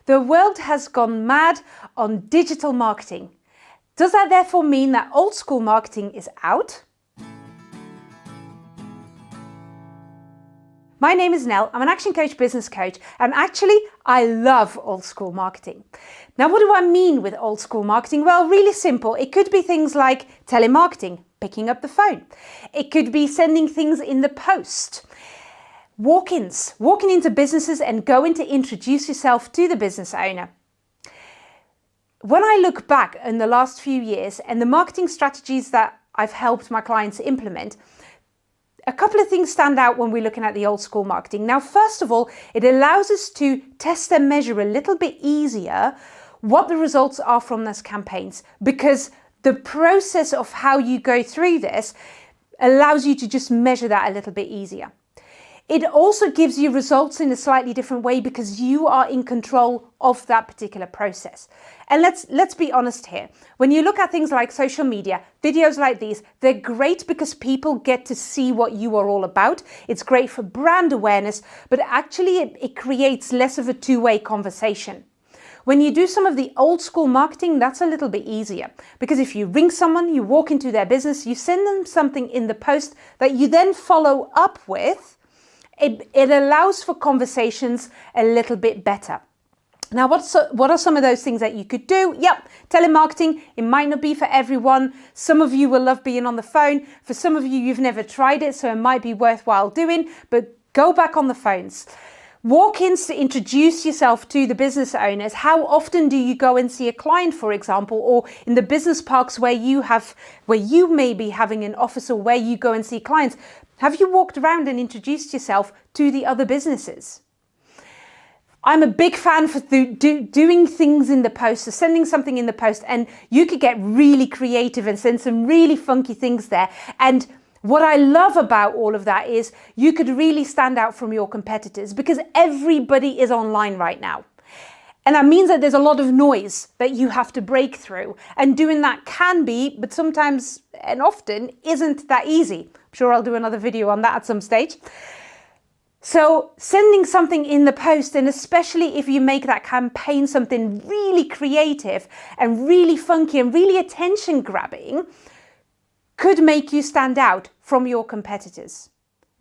The world has gone mad on digital marketing. Does that therefore mean that old school marketing is out? My name is Nell, I'm an action coach, business coach, and actually I love old school marketing. Now, what do I mean with old school marketing? Well, really simple. It could be things like telemarketing, picking up the phone. It could be sending things in the post. Walk-ins, walking into businesses and going to introduce yourself to the business owner. When I look back in the last few years and the marketing strategies that I've helped my clients implement, a couple of things stand out when we're looking at the old school marketing. Now, first of all, it allows us to test and measure a little bit easier what the results are from those campaigns, because the process of how you go through this allows you to just measure that a little bit easier. It also gives you results in a slightly different way because you are in control of that particular process. And let's be honest here. When you look at things like social media, videos like these, they're great because people get to see what you are all about. It's great for brand awareness, but actually it creates less of a two-way conversation. When you do some of the old school marketing, that's a little bit easier because if you ring someone, you walk into their business, you send them something in the post that you then follow up with, it allows for conversations a little bit better. Now, what are some of those things that you could do? Yep, telemarketing, it might not be for everyone. Some of you will love being on the phone. For some of you, you've never tried it, so it might be worthwhile doing, but go back on the phones. Walk-ins to introduce yourself to the business owners. How often do you go and see a client, for example, or in the business parks where you may be having an office or where you go and see clients? Have you walked around and introduced yourself to the other businesses? I'm a big fan for doing things in the post, so sending something in the post, and you could get really creative and send some really funky things there. And what I love about all of that is you could really stand out from your competitors because everybody is online right now. And that means that there's a lot of noise that you have to break through. And doing that can be, but sometimes and often isn't that easy. I'm sure I'll do another video on that at some stage. So sending something in the post, and especially if you make that campaign something really creative and really funky and really attention grabbing, could make you stand out from your competitors.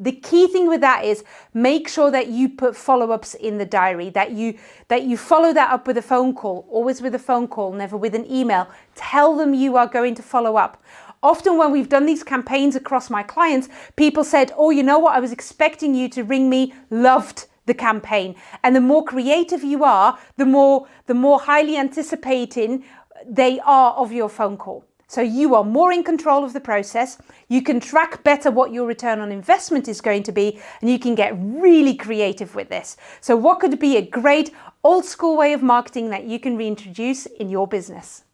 The key thing with that is make sure that you put follow-ups in the diary, that you follow that up with a phone call, always with a phone call, never with an email. Tell them you are going to follow up. Often when we've done these campaigns across my clients, people said, oh, you know what, I was expecting you to ring me, loved the campaign. And the more creative you are, the more highly anticipating they are of your phone call. So you are more in control of the process, you can track better what your return on investment is going to be, and you can get really creative with this. So what could be a great old school way of marketing that you can reintroduce in your business?